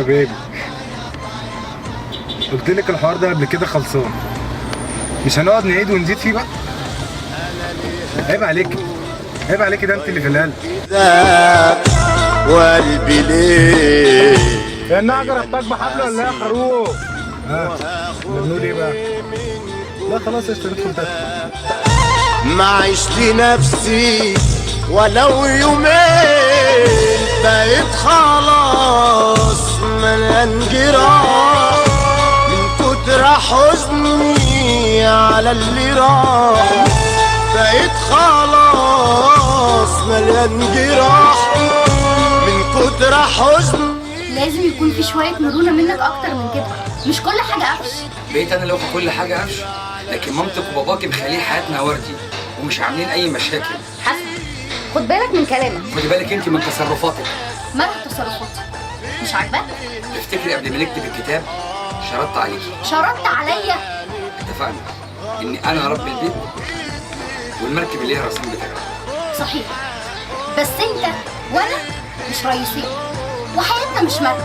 يا بيبي، قلت لك الحوار ده قبل كده خلصان، مش هنقعد نعيد ونزيد فيه بقى. عيب عليك، عيب عليك، ده انت اللي في القلب. وقلبي ليه يا النعجة ربطك بحبل ولا ايه يا خروف؟ بنقول ايه بقى؟ لا خلاص قشطة، ندخل تاني. معيش لنفسي ولو يومين، بقيت خلاص مليان جراح من كتر حزني على اللي راح. بقيت خلاص مليان جراح من كتر حزني. لازم يكون في شوية مرونة منك أكتر من كده، مش كل حاجة قفش. بقيت انا لو في كل حاجه قفش، لكن مامتك وباباكي مخليه حياتنا وردي ومش عاملين اي مشاكل. حسن، خد بالك من كلامك. خدي بالك انت من تصرفاتك. مالها تصرفاتي؟ مش عاجباك؟ تفتكري قبل ما نكتب الكتاب شرطت عليكي؟ شرطت عليا؟ اتفقنا اني انا رب البيت والمركب اللي هي الرسام بتاعها. صحيح، بس انت وانا مش رئيسين، وحياتنا مش مركب.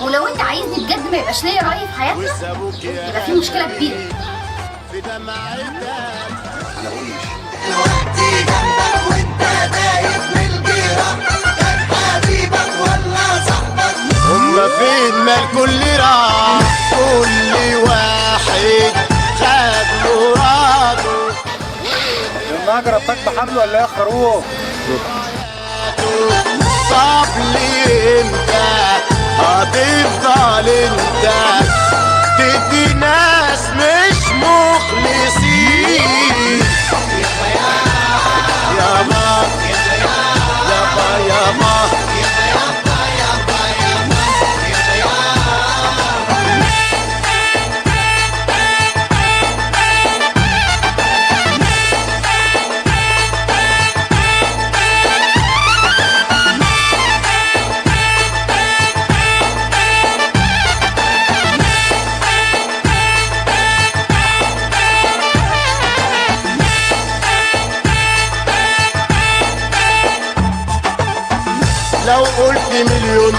ولو انت عايزني بجد ما يبقاش ليا رأي في حياتنا، يبقى في مشكلة كبيرة. انا بقول مش وقتي جنبك وانت دايب من الجيران، كان حبيبك ولا صاحبك؟ هما فين ما الكل راح، كل واحد خد مراده. يا النعجة ربطك بحبل ولا ايه يا خروف؟ طب ليه انت هتفضل انت تدي ناس مش مخلصين؟ يابا يابا يابا لو قلت مليون